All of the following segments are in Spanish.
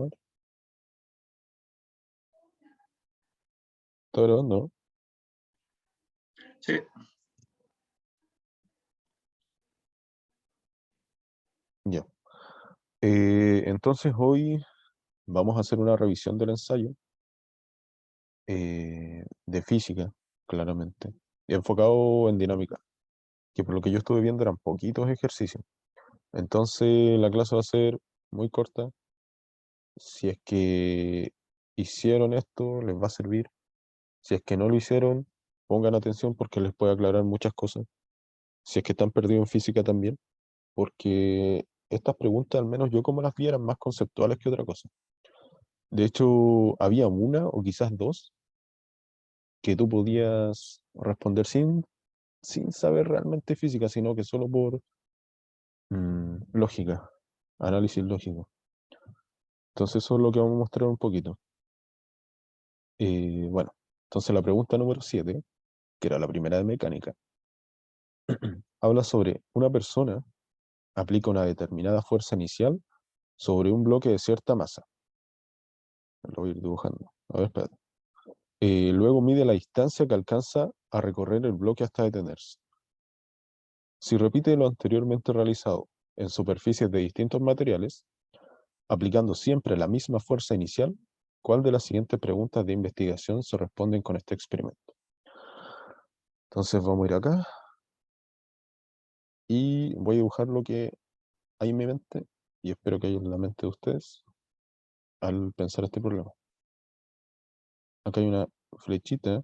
ver. ¿Está grabando, no? Sí. Ya. Entonces hoy vamos a hacer una revisión del ensayo de física, claramente, y enfocado en dinámica, que por lo que yo estuve viendo eran poquitos ejercicios. Entonces la clase va a ser muy corta. Si es que hicieron esto, les va a servir. Si es que no lo hicieron, pongan atención porque les puede aclarar muchas cosas. Si es que están perdidos en física también, porque estas preguntas, al menos yo como las vi, eran más conceptuales que otra cosa. De hecho, había una o quizás dos que tú podías responder sin saber realmente física, sino que solo por lógica, análisis lógico. Entonces eso es lo que vamos a mostrar un poquito. Bueno, entonces la pregunta número 7, que era la primera de mecánica, habla sobre una persona aplica una determinada fuerza inicial sobre un bloque de cierta masa. Lo voy a ir dibujando. A ver, espérate. Luego mide la distancia que alcanza a recorrer el bloque hasta detenerse. Si repite lo anteriormente realizado en superficies de distintos materiales, aplicando siempre la misma fuerza inicial, ¿cuál de las siguientes preguntas de investigación se responden con este experimento? Entonces vamos a ir acá y voy a dibujar lo que hay en mi mente y espero que haya en la mente de ustedes al pensar este problema. Acá hay una flechita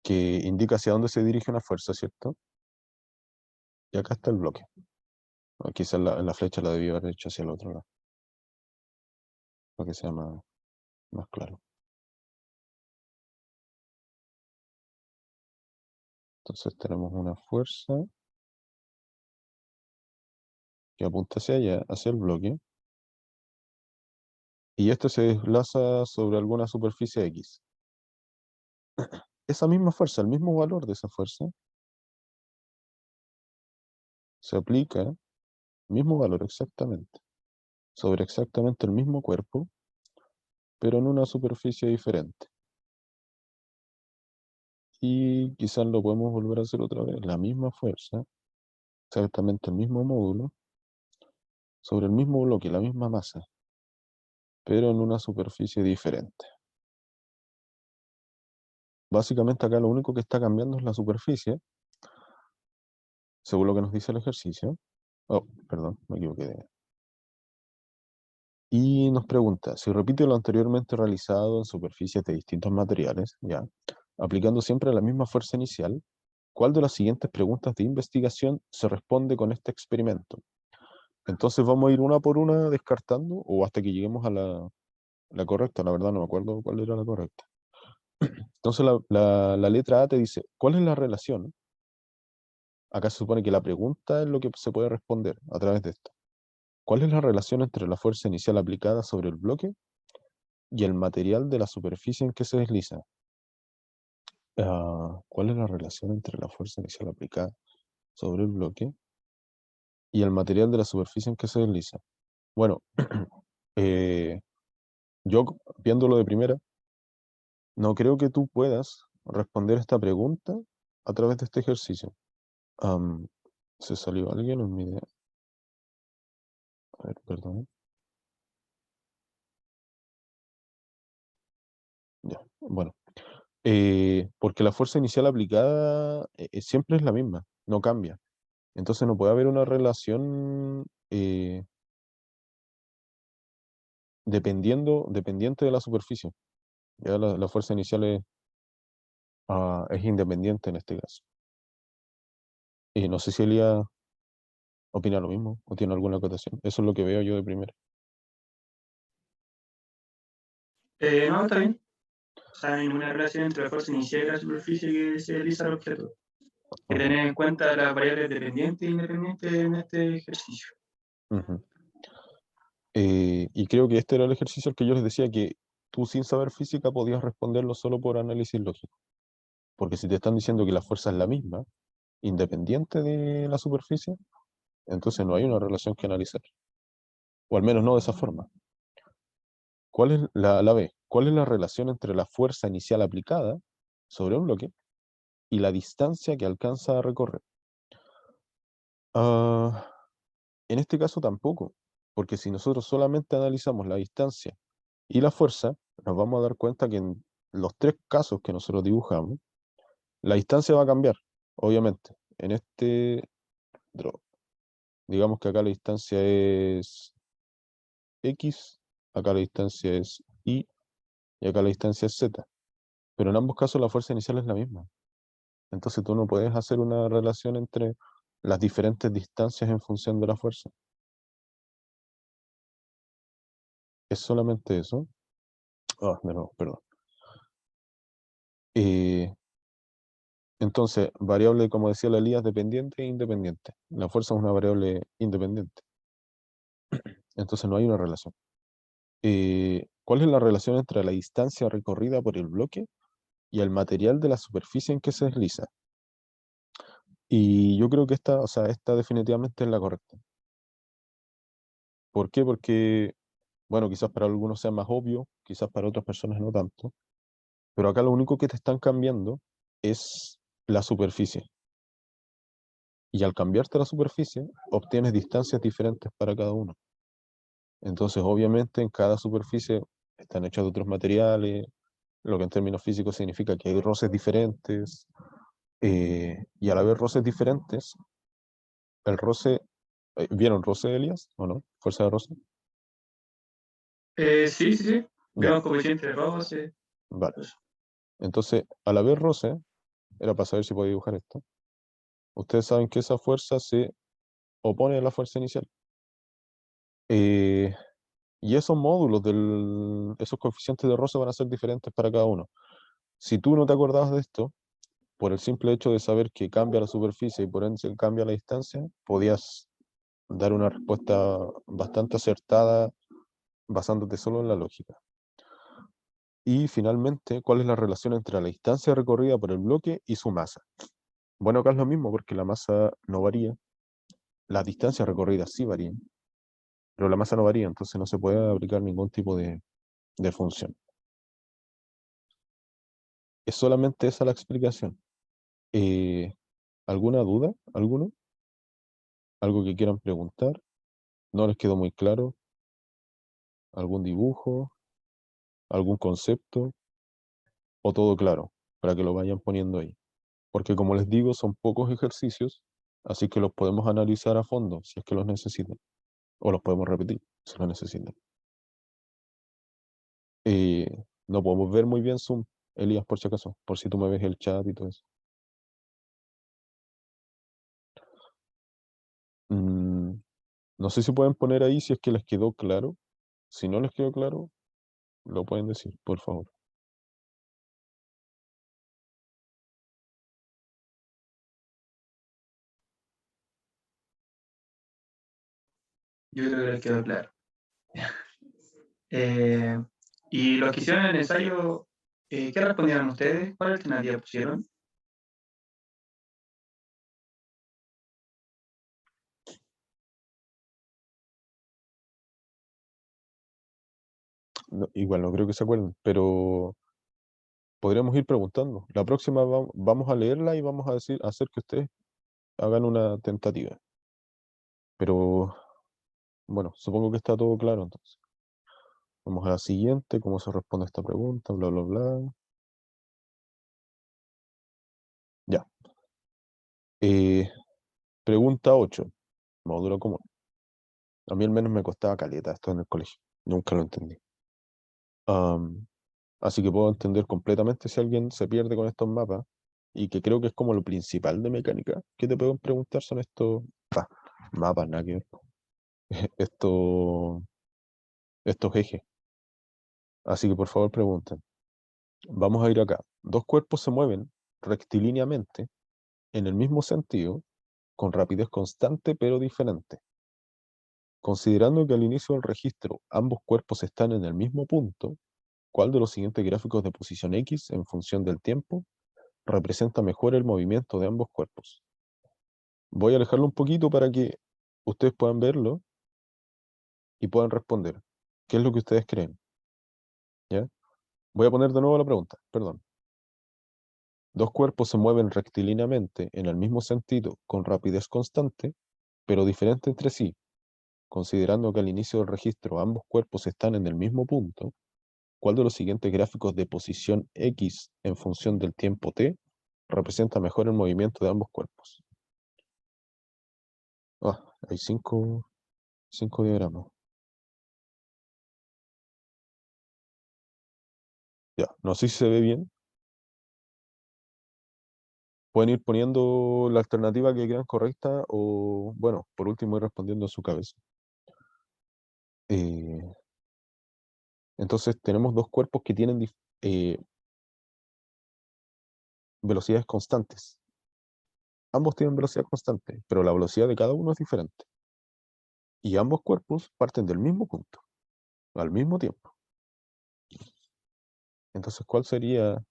que indica hacia dónde se dirige una fuerza, ¿cierto? Y acá está el bloque. Quizás la flecha la debí haber hecho hacia el otro lado, para que sea más claro. Entonces tenemos una fuerza que apunta hacia allá, hacia el bloque, y este se desplaza sobre alguna superficie X. Esa misma fuerza, el mismo valor de esa fuerza, se aplica, mismo valor exactamente, sobre exactamente el mismo cuerpo, pero en una superficie diferente. Y quizás lo podemos volver a hacer otra vez, la misma fuerza, exactamente el mismo módulo, sobre el mismo bloque, la misma masa, pero en una superficie diferente. Básicamente acá lo único que está cambiando es la superficie, según lo que nos dice el ejercicio. Oh, perdón, me equivoqué. Y nos pregunta, si repite lo anteriormente realizado en superficies de distintos materiales, ya, aplicando siempre la misma fuerza inicial, ¿cuál de las siguientes preguntas de investigación se responde con este experimento? Entonces vamos a ir una por una descartando o hasta que lleguemos a la correcta. La verdad no me acuerdo cuál era la correcta. Entonces la letra A te dice, ¿cuál es la relación? Acá se supone que la pregunta es lo que se puede responder a través de esto. ¿Cuál es la relación entre la fuerza inicial aplicada sobre el bloque y el material de la superficie en que se desliza? ¿Cuál es la relación entre la fuerza inicial aplicada sobre el bloque y el material de la superficie en que se desliza? Bueno, yo viéndolo de primera, no creo que tú puedas responder esta pregunta a través de este ejercicio. ¿Se salió alguien en mi idea? A ver, perdón. Ya, bueno. Porque la fuerza inicial aplicada siempre es la misma, no cambia. Entonces no puede haber una relación dependiente de la superficie. Ya la fuerza inicial es independiente en este caso. No sé si Elia opina lo mismo o tiene alguna acotación. Eso es lo que veo yo de primera. No, está bien. O sea, no hay ninguna relación entre la fuerza inicial y la superficie que se desliza el objeto. Hay que tener en cuenta las variables dependientes e independientes en este ejercicio. Ujú. Y creo que este era el ejercicio al que yo les decía que tú sin saber física podías responderlo solo por análisis lógico. Porque si te están diciendo que la fuerza es la misma, independiente de la superficie, Entonces no hay una relación que analizar, o al menos no de esa forma. ¿Cuál es la B? ¿Cuál es la relación entre la fuerza inicial aplicada sobre un bloque y la distancia que alcanza a recorrer? Ah, en este caso tampoco, porque si nosotros solamente analizamos la distancia y la fuerza, nos vamos a dar cuenta que en los tres casos que nosotros dibujamos, la distancia va a cambiar, obviamente. En este, digamos que acá la distancia es X, acá la distancia es Y y acá la distancia es Z. Pero en ambos casos la fuerza inicial es la misma. Entonces tú no puedes hacer una relación entre las diferentes distancias en función de la fuerza. Es solamente eso. Ah, de nuevo, perdón. Eh, entonces, variable, como decía la Elías, dependiente e independiente. La fuerza es una variable independiente. Entonces no hay una relación. ¿Cuál es la relación entre la distancia recorrida por el bloque y el material de la superficie en que se desliza? Y yo creo que esta, o sea, esta definitivamente es la correcta. ¿Por qué? Porque, bueno, quizás para algunos sea más obvio, quizás para otras personas no tanto, pero acá lo único que te están cambiando es la superficie. Y al cambiarte la superficie, obtienes distancias diferentes para cada uno. Entonces, obviamente, en cada superficie están hechas de otros materiales, lo que en términos físicos significa que hay roces diferentes, y al haber roces diferentes, el roce, ¿vieron roce, Elías? ¿O no? ¿Fuerza de roce? Sí, sí, sí. Ya, Vemos coeficiente de roce. vale. Pues, Entonces, al haber roce, era para saber si podía dibujar esto, ustedes saben que esa fuerza se opone a la fuerza inicial. Eh, y esos módulos, esos coeficientes de roce van a ser diferentes para cada uno. Si tú no te acordabas de esto, por el simple hecho de saber que cambia la superficie y por ende cambia la distancia, podías dar una respuesta bastante acertada basándote solo en la lógica. Y finalmente, ¿cuál es la relación entre la distancia recorrida por el bloque y su masa? Bueno, acá es lo mismo porque la masa no varía, las distancias recorridas sí varían, pero la masa no varía, entonces no se puede aplicar ningún tipo de función. Es solamente esa la explicación. Eh, ¿Alguna duda? ¿Alguno? ¿Algo que quieran preguntar? ¿No les quedó muy claro? ¿Algún dibujo? ¿Algún concepto? ¿O todo claro? Para que lo vayan poniendo ahí. Porque como les digo, son pocos ejercicios, así que los podemos analizar a fondo si es que los necesitan. O los podemos repetir si los necesitan. Eh, no podemos ver muy bien Zoom, Elías, por si acaso, por si tú me ves el chat y todo eso. Mm, no sé si pueden poner ahí si es que les quedó claro. Si no les quedó claro, lo pueden decir, por favor. yo creo que les quedó claro. Eh, y los que hicieron el ensayo, ¿qué respondieron ustedes? ¿Cuál alternativa pusieron? Igual no creo que se acuerden, pero podríamos ir preguntando. La próxima vamos a leerla y vamos a hacer que ustedes hagan una tentativa. Pero bueno, supongo que está todo claro entonces. Vamos a la siguiente, cómo se responde a esta pregunta, bla, bla, bla. Ya. Eh, pregunta 8, módulo común. A mí al menos me costaba caleta esto en el colegio. Nunca lo entendí. Am, así que puedo entender completamente si alguien se pierde con estos mapas y que creo que es como lo principal de mecánica que te pueden preguntar son estos mapas, nada que ver, estos, estos ejes. Así que por favor pregunten. Vamos a ir acá. Dos cuerpos se mueven rectilíneamente en el mismo sentido, con rapidez constante pero diferente. Considerando que al inicio del registro ambos cuerpos están en el mismo punto, ¿cuál de los siguientes gráficos de posición X en función del tiempo representa mejor el movimiento de ambos cuerpos? Voy a alejarlo un poquito para que ustedes puedan verlo y puedan responder. ¿Qué es lo que ustedes creen? ¿Ya? Voy a poner de nuevo la pregunta, perdón. Dos cuerpos se mueven rectilíneamente en el mismo sentido con rapidez constante, pero diferente entre sí. Considerando que al inicio del registro ambos cuerpos están en el mismo punto, ¿cuál de los siguientes gráficos de posición X en función del tiempo t representa mejor el movimiento de ambos cuerpos? Hay cinco diagramas. Ya, no sé si se ve bien. Pueden ir poniendo la alternativa que crean correcta o, bueno, por último ir respondiendo en su cabeza. Eh, entonces tenemos dos cuerpos que tienen velocidades constantes. Ambos tienen velocidad constante, pero la velocidad de cada uno es diferente. Y ambos cuerpos parten del mismo punto, al mismo tiempo. Entonces, ¿cuál sería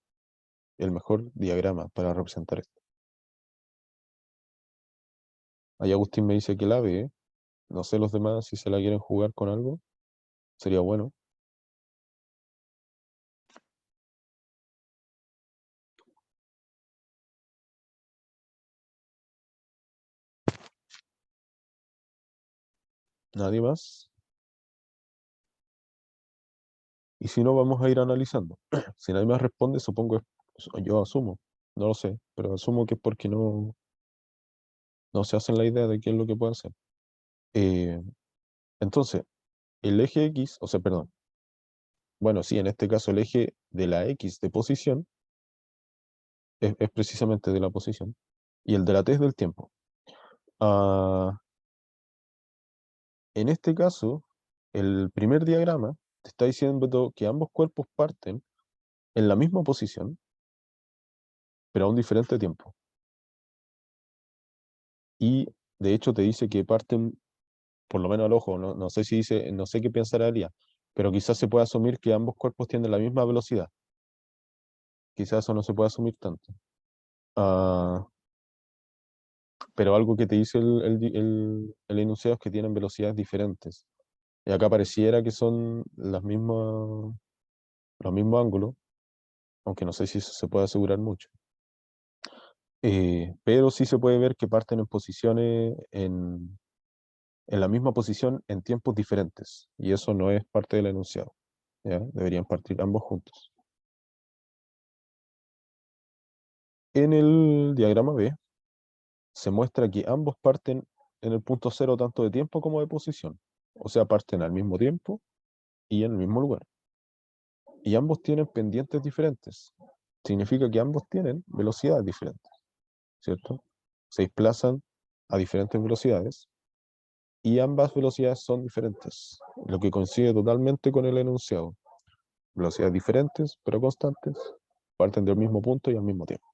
el mejor diagrama para representar esto? Ahí Agustín me dice que la ve. No sé los demás si se la quieren jugar con algo. Sería bueno. ¿Nadie más? Y si no, vamos a ir analizando. Si nadie más responde, supongo, yo asumo, no lo sé, pero asumo que es porque no se hacen la idea de qué es lo que puede hacer. Entonces, el eje X, o sea, perdón, bueno, sí, en este caso el eje de la X de posición es precisamente de la posición, y el de la T es del tiempo. Ah, en este caso, el primer diagrama te está diciendo que ambos cuerpos parten en la misma posición, pero a un diferente tiempo. Y de hecho te dice que parten, por lo menos al ojo, no sé si dice, no sé qué pensará Elías, pero quizás se pueda asumir que ambos cuerpos tienen la misma velocidad. Quizás eso no se puede asumir tanto. Ah, pero algo que te dice el enunciado es que tienen velocidades diferentes. Y acá pareciera que son los mismos ángulos, aunque no sé si eso se puede asegurar mucho. Pero sí se puede ver que parten en posiciones, en la misma posición en tiempos diferentes, y eso no es parte del enunciado. ¿Ya? Deberían partir ambos juntos. En el diagrama B se muestra que ambos parten en el punto cero tanto de tiempo como de posición, o sea, parten al mismo tiempo y en el mismo lugar. Y ambos tienen pendientes diferentes. Significa que ambos tienen velocidades diferentes, ¿cierto? Se desplazan a diferentes velocidades y ambas velocidades son diferentes, lo que coincide totalmente con el enunciado. Velocidades diferentes, pero constantes, parten del mismo punto y al mismo tiempo.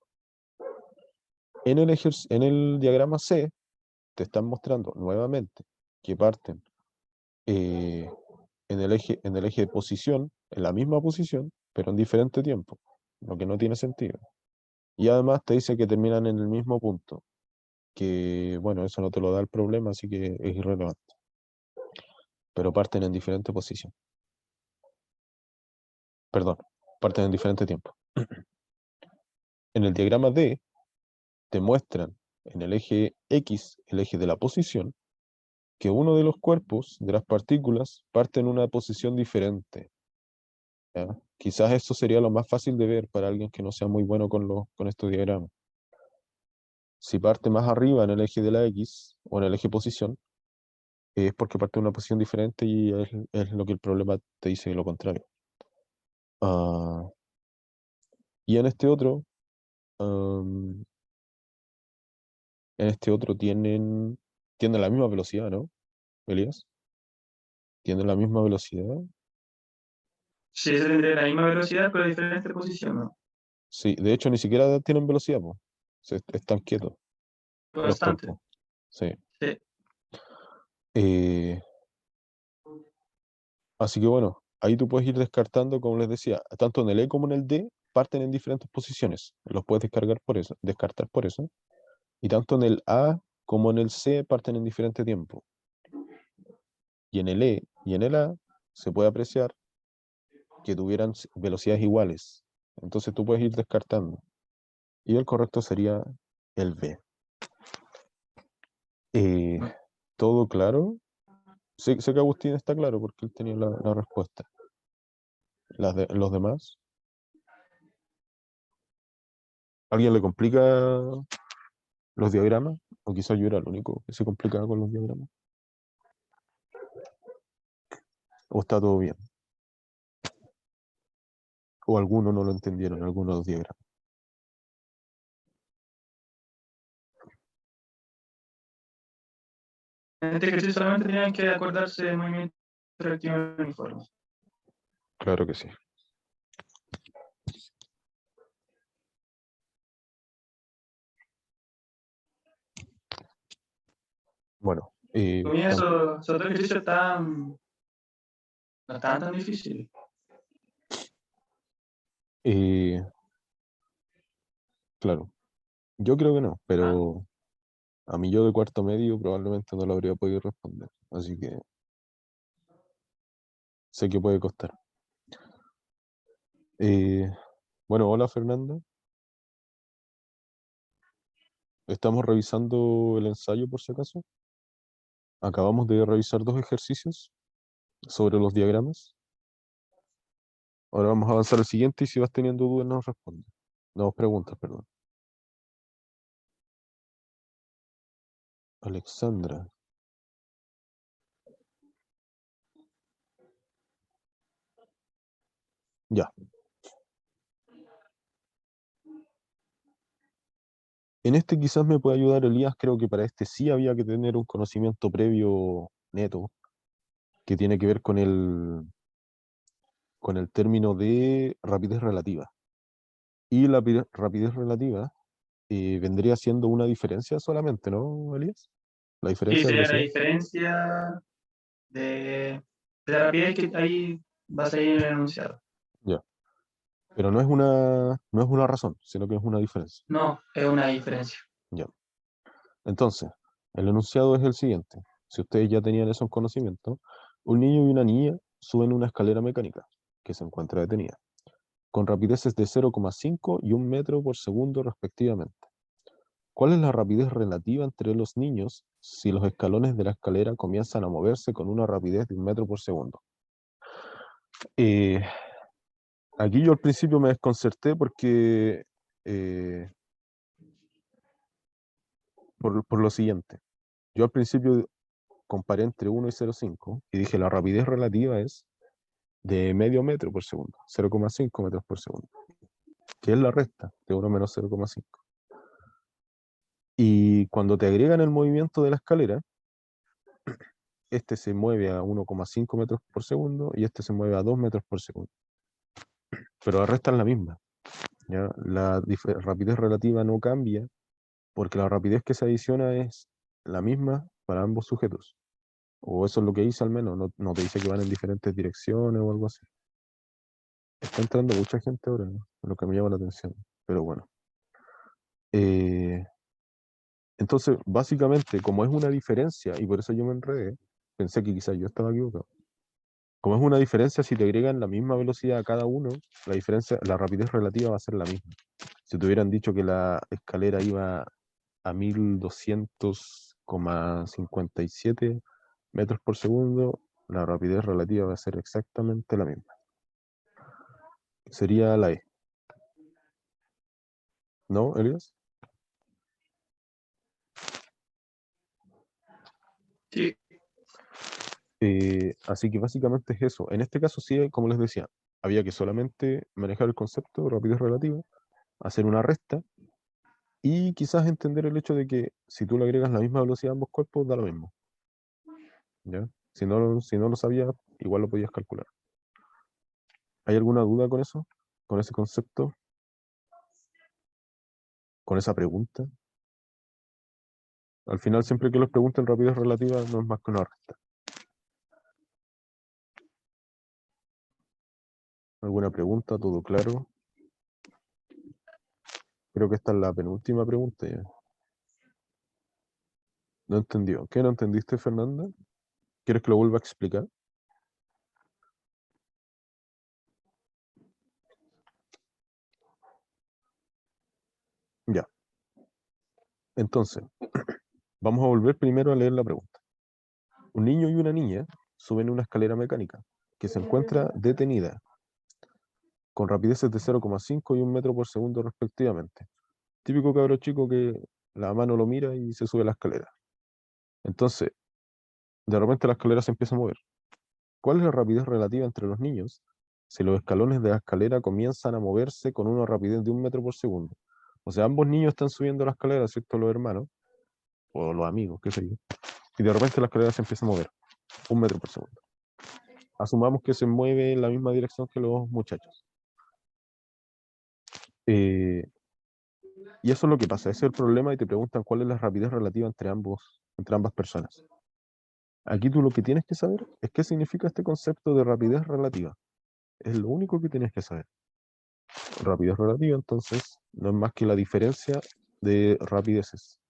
En el diagrama C te están mostrando nuevamente que parten en el eje de posición, en la misma posición, pero en diferente tiempo, lo que no tiene sentido. Y además te dice que terminan en el mismo punto, que bueno, eso no te lo da el problema, así que es irrelevante. Pero parten en diferente posición. Perdón, parten en diferente tiempo. En el diagrama D te muestran en el eje X, el eje de la posición, que uno de los cuerpos de las partículas parte en una posición diferente. ¿Ya? Quizás esto sería lo más fácil de ver para alguien que no sea muy bueno con estos diagramas. Si parte más arriba en el eje de la X o en el eje posición, es porque parte de una posición diferente y es lo que el problema te dice lo contrario. Ah, y am, en este otro tienen la misma velocidad, ¿no, Elías? Tienen la misma velocidad. Sí, ese tendría la misma velocidad, pero diferente posición, ¿no? Sí, de hecho ni siquiera tienen velocidad, po. Están quietos los Constante. cuerpos. Sí. Sí. Eh, Así que bueno, ahí tú puedes ir descartando, como les decía, tanto en el E como en el D parten en diferentes posiciones. Los puedes descartar por eso. Y tanto en el A como en el C parten en diferente tiempo. Y en el E y en el A se puede apreciar que tuvieran velocidades iguales. Entonces tú puedes ir descartando. Y el correcto sería el B. ¿Todo claro? Sé que Agustín está claro porque él tenía la respuesta. Los demás. ¿Alguien le complica los diagramas? O quizás yo era el único que se complicaba con los diagramas. ¿O está todo bien? ¿O algunos no lo entendieron, algunos de los diagramas? En este ejercicio solamente tenían que acordarse de movimientos reactivos uniformes. Claro que sí. Bueno, Para mí esos dos ejercicios no estaban tan difíciles. claro, yo creo que no, Ah, pero a mí yo de cuarto medio probablemente no lo habría podido responder. Así que sé que puede costar. Eh, bueno, hola Fernanda. Estamos revisando el ensayo por si acaso. Acabamos de revisar dos ejercicios sobre los diagramas. Ahora vamos a avanzar al siguiente y si vas teniendo dudas nos responde. No, preguntas, perdón. Alexandra. Ya. En este quizás me puede ayudar Elías. Creo que para este sí había que tener un conocimiento previo neto que tiene que ver con el término de rapidez relativa. Y la rapidez relativa vendría siendo una diferencia solamente, ¿no, Elías? La sí, diferencia de sería la velocidad. diferencia de la rapidez que ahí va a salir en el enunciado. Ya. Pero no es una razón, sino que es una diferencia. No, es una diferencia. Ya. Entonces, el enunciado es el siguiente. Si ustedes ya tenían eso en conocimiento, un niño y una niña suben una escalera mecánica que se encuentra detenida, con rapideces de 0,5 y 1 metro por segundo respectivamente. ¿Cuál es la rapidez relativa entre los niños si los escalones de la escalera comienzan a moverse con una rapidez de 1 metro por segundo? Eh, Aquí yo al principio me desconcerté porque eh, por lo siguiente. Yo al principio comparé entre 1 y 0,5 y dije la rapidez relativa es de medio metro por segundo, 0,5 metros por segundo, que es la resta de 1 menos 0,5. Y cuando te agregan el movimiento de la escalera, este se mueve a 1,5 metros por segundo y este se mueve a 2 metros por segundo. Pero la resta es la misma. ¿Ya? La rapidez relativa no cambia porque la rapidez que se adiciona es la misma para ambos sujetos. O eso es lo que dice al menos, no te dice que van en diferentes direcciones o algo así. Está entrando mucha gente ahora, ¿no? Lo que me llama la atención. Pero bueno. Eh, entonces, básicamente, como es una diferencia, y por eso yo me enredé, pensé que quizás yo estaba equivocado. Como es una diferencia, si te agregan la misma velocidad a cada uno, la diferencia, la rapidez relativa va a ser la misma. Si te hubieran dicho que la escalera iba a 1200,57 metros por segundo, la rapidez relativa va a ser exactamente la misma. Sería la E. ¿No, Elias? Sí, Así que básicamente es eso. En este caso sí, como les decía, había que solamente manejar el concepto de rapidez relativa, hacer una resta y quizás entender el hecho de que si tú le agregas la misma velocidad a ambos cuerpos, da lo mismo. ¿Ya? Si no lo sabías, igual lo podías calcular. ¿Hay alguna duda con eso? ¿Con ese concepto? ¿Con esa pregunta? Al final, siempre que los pregunten rapidez relativa, no es más que una resta. ¿Alguna pregunta? ¿Todo claro? Creo que esta es la penúltima pregunta ya. No entendió. ¿Qué no entendiste, Fernanda? ¿Quieres que lo vuelva a explicar? Ya. Entonces, vamos a volver primero a leer la pregunta. Un niño y una niña suben una escalera mecánica que se encuentra detenida con rapideces de 0,5 y 1 metro por segundo respectivamente. Típico cabro chico que la mano lo mira y se sube la escalera. Entonces, de repente la escalera se empieza a mover. ¿Cuál es la rapidez relativa entre los niños si los escalones de la escalera comienzan a moverse con una rapidez de 1 metro por segundo? O sea, ambos niños están subiendo la escalera, ¿cierto? Los hermanos, o los amigos, qué sé yo. Y de repente la escalera se empieza a mover, 1 metro por segundo. Asumamos que se mueve en la misma dirección que los muchachos. Eh, y eso es lo que pasa, ese es el problema y te preguntan cuál es la rapidez relativa entre ambas personas. Aquí tú lo que tienes que saber es qué significa este concepto de rapidez relativa. Es lo único que tienes que saber. Rapidez relativa, entonces, no es más que la diferencia de rapideces.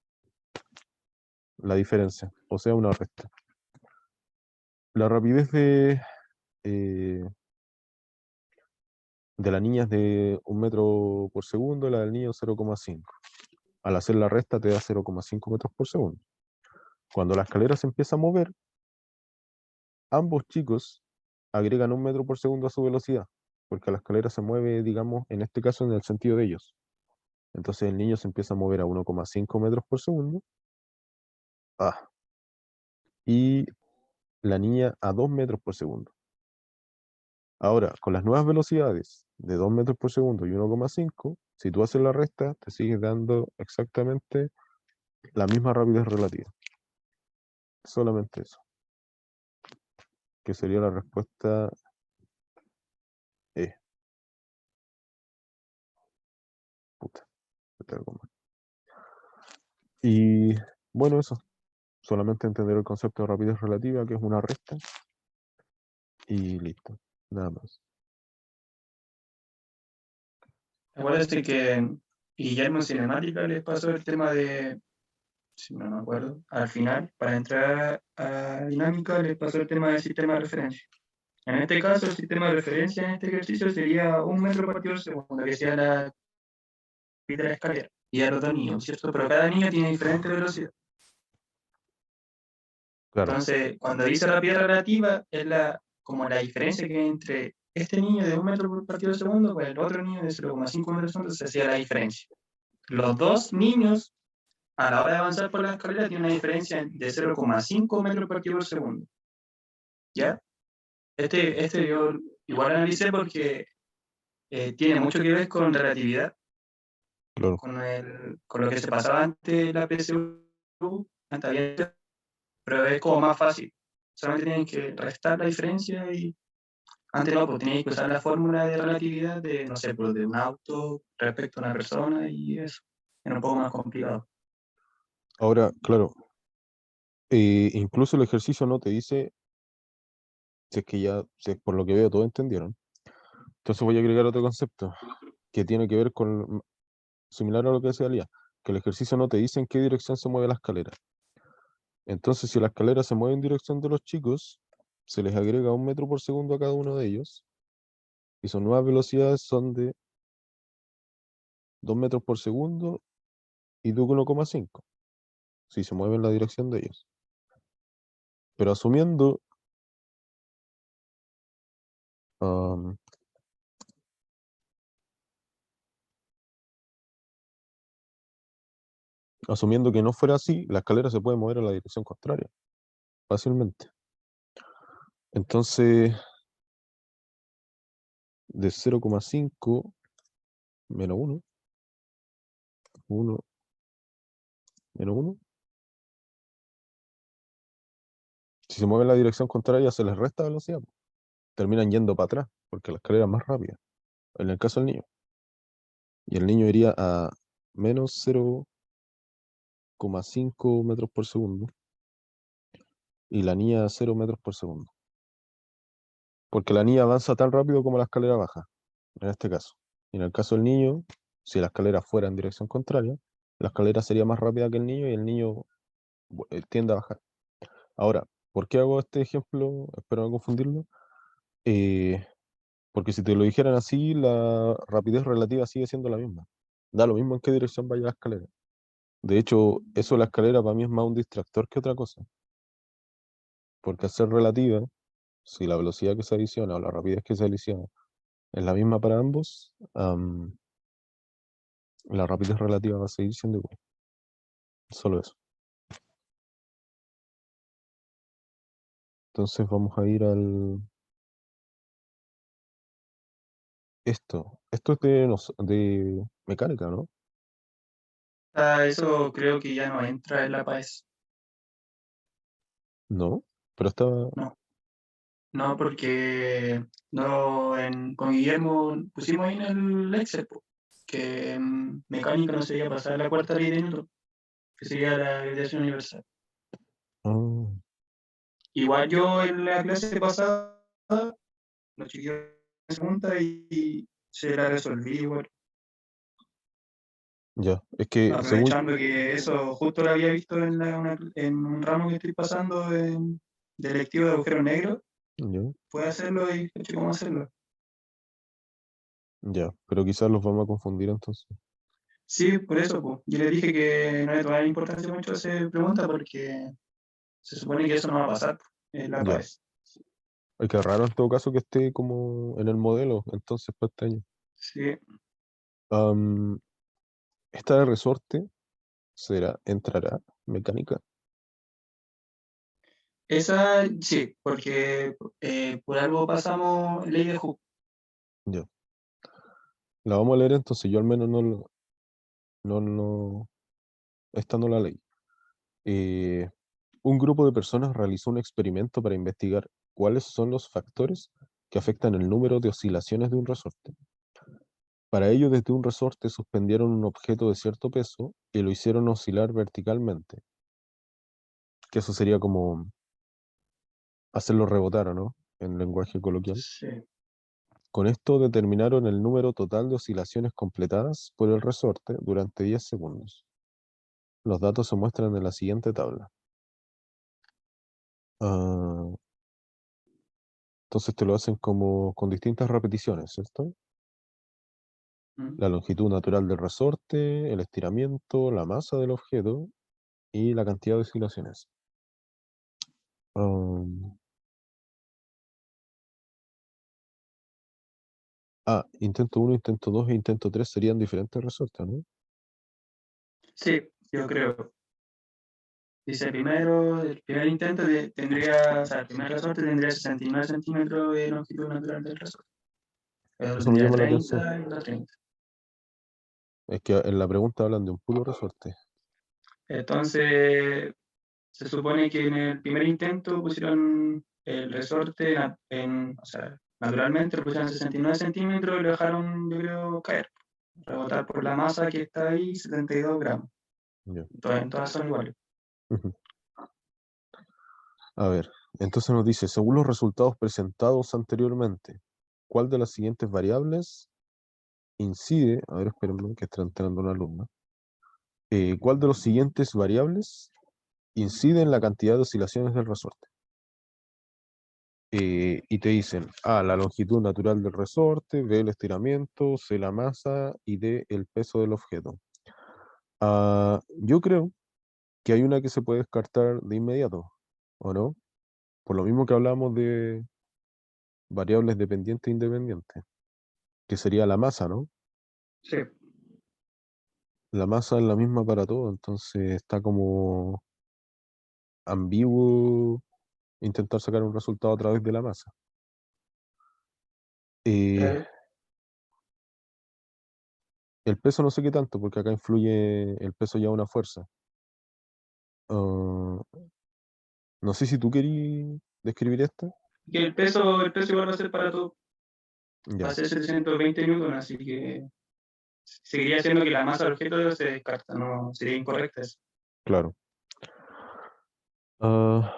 La diferencia, o sea, una resta. La rapidez eh, de la niña es de 1 metro por segundo, la del niño 0,5. Al hacer la resta te da 0,5 metros por segundo. Cuando la escalera se empieza a mover, ambos chicos agregan 1 metro por segundo a su velocidad, porque la escalera se mueve, digamos, en este caso en el sentido de ellos. Entonces el niño se empieza a mover a 1,5 metros por segundo. Ah, y la niña a 2 metros por segundo. Ahora, con las nuevas velocidades de 2 metros por segundo y 1,5, si tú haces la resta, te sigues dando exactamente la misma rapidez relativa. Solamente eso. Que sería la respuesta E. Puta, falta algo más. Y bueno, eso. Solamente entender el concepto de rapidez relativa, que es una resta. Y listo. Nada más. Acuérdate que Guillermo en Cinemática les pasó el tema de, si no me acuerdo, al final, para entrar a dinámica, les pasó el tema del sistema de referencia. En este caso, el sistema de referencia en este ejercicio sería 1 metro partido por segundo, que sea la de la escalera, y a los dos niños, ¿cierto? Pero cada niño tiene diferente velocidad. Claro, Entonces, cuando dice rapidez relativa, es como la diferencia que hay entre este niño de 1 metro por partido por segundo con el otro niño de 0,5 metros por segundo, se hacía la diferencia. Los dos niños, a la hora de avanzar por la escalera, tienen una diferencia de 0,5 metros por partido por segundo. ¿Ya? Este yo igual analicé porque tiene mucho que ver con relatividad, claro. con lo que se pasaba antes la PSU, pero es como más fácil. Solamente tienen que restar la diferencia y antes no, pues tenías que usar la fórmula de relatividad de, no sé, pues de un auto respecto a una persona y eso. Era un poco más complicado. Ahora, claro, incluso el ejercicio no te dice, si es que ya, si por lo que veo, todos entendieron. Entonces voy a agregar otro concepto que tiene que ver con, similar a lo que decía Lía, que el ejercicio no te dice en qué dirección se mueve la escalera. Entonces, si la escalera se mueve en dirección de los chicos, se les agrega 1 metro por segundo a cada uno de ellos, y sus nuevas velocidades son de 2 metros por segundo y de 1,5, si se mueve en la dirección de ellos. Pero am, asumiendo que no fuera así, la escalera se puede mover en la dirección contraria, fácilmente. Entonces, de 0,5 menos 1, 1 menos 1. Si se mueve en la dirección contraria, se les resta velocidad. Terminan yendo para atrás, porque la escalera es más rápida, en el caso del niño. Y el niño iría a menos 0,5 metros por segundo y la niña a 0 metros por segundo. Porque la niña avanza tan rápido como la escalera baja, en este caso. Y en el caso del niño, si la escalera fuera en dirección contraria, la escalera sería más rápida que el niño y el niño tiende a bajar. Ahora, ¿Por qué hago este ejemplo? Espero no confundirlo. Eh, Porque si te lo dijeran así, la rapidez relativa sigue siendo la misma. Da lo mismo en qué dirección vaya la escalera. De hecho, eso de la escalera para mí es más un distractor que otra cosa. Porque al ser relativa, si la velocidad que se adiciona o la rapidez que se adiciona es la misma para ambos, la rapidez relativa va a seguir siendo igual. Solo eso. Entonces vamos a ir al... Esto. Esto es de, de mecánica, ¿no? Eso creo que ya no entra en la PAES. No. Pero está... No, no, porque no, con Guillermo pusimos ahí en el Excel po, que mecánica no sería pasar la cuarta ley de Newton, que sería la gravitación universal. Ah, Igual yo en la clase pasada, los chiquillos me preguntan y se la resolví igual, ya. Es que según... aprovechando que eso justo lo había visto en un ramo que estoy pasando de lectivo de agujeros negros, Ya, puede hacerlo y caché cómo hacerlo. ya. Pero quizás los vamos a confundir entonces. Sí, por eso, pues. Yo le dije que no le tomara importancia mucho a esa pregunta porque se supone que eso no va a pasar po, en la Ya. PAES. Ay, qué raro en todo caso que esté como en el modelo, entonces para este año. Sí, Am, esta de resorte entrará mecánica. esa sí, porque por algo pasamos ley de Hooke. Ya. La vamos a leer entonces, yo al menos no, esta no la leí. Eh, un grupo de personas realizó un experimento para investigar cuáles son los factores que afectan el número de oscilaciones de un resorte. Para ello, desde un resorte suspendieron un objeto de cierto peso y lo hicieron oscilar verticalmente, que eso sería como hacerlo rebotar, ¿no? En lenguaje coloquial. Sí. Con esto determinaron el número total de oscilaciones completadas por el resorte durante 10 segundos. Los datos se muestran en la siguiente tabla. Ah, entonces te lo hacen como con distintas repeticiones, ¿cierto? Mm. La longitud natural del resorte, el estiramiento, la masa del objeto y la cantidad de oscilaciones. Ah, intento 1, intento 2 e intento 3 serían diferentes resortes, ¿no? Sí, yo creo. Dice primero, el primer intento tendría, o sea, el primer resorte tendría 69 centímetros de longitud natural del resorte. El otro Eso me tendría llama la atención. 30 y el otro 30. Es que en la pregunta hablan de un puro resorte. Entonces, se supone que en el primer intento pusieron el resorte o sea, naturalmente lo pusieron 69 centímetros y lo dejaron, yo creo, caer, rebotar por la masa que está ahí, 72 gramos. Ya. Todas son iguales. Ujú. A ver, entonces nos dice, según los resultados presentados anteriormente, ¿cuál de las siguientes variables incide? A ver, espérenme, que está entrando una alumna. ¿Cuál de los siguientes variables incide en la cantidad de oscilaciones del resorte? Y te dicen A, la longitud natural del resorte, B, el estiramiento, C, la masa y D, el peso del objeto. Yo creo que hay una que se puede descartar de inmediato, ¿o no? Por lo mismo que hablamos de variables dependientes e independientes, que sería la masa, ¿no? Sí, La masa es la misma para todo, entonces está como ambiguo intentar sacar un resultado a través de la masa. Eh, claro. el peso no sé qué tanto, porque acá influye el peso ya una fuerza. Ah, no sé si tú querías describir esta. Que el peso igual va a ser para todo, va Ya, a ser 720 newton, así que seguiría siendo que la masa del objeto se descarta, no sería incorrecta eso. claro. Ah,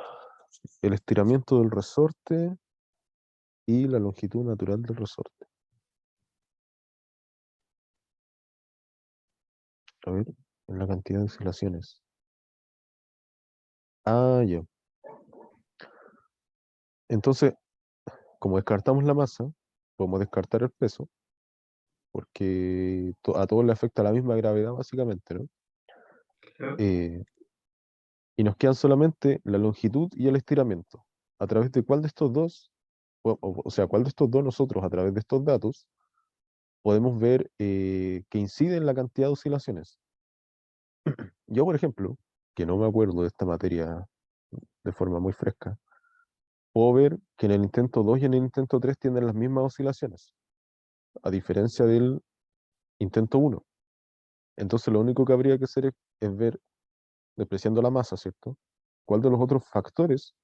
el estiramiento del resorte y la longitud natural del resorte. A ver, en la cantidad de oscilaciones. Ya. Entonces, como descartamos la masa, podemos descartar el peso, porque a todos le afecta la misma gravedad, básicamente, ¿no? Claro. Eh, y nos quedan solamente la longitud y el estiramiento. ¿A través de cuál de estos dos, o sea, cuál de estos dos nosotros, a través de estos datos, podemos ver que incide en la cantidad de oscilaciones? Yo, por ejemplo, que no me acuerdo de esta materia de forma muy fresca, puedo ver que en el intento 2 y en el intento 3 tienen las mismas oscilaciones, a diferencia del intento 1. Entonces lo único que habría que hacer es ver, despreciando la masa, ¿cierto? ¿Cuál de los otros factores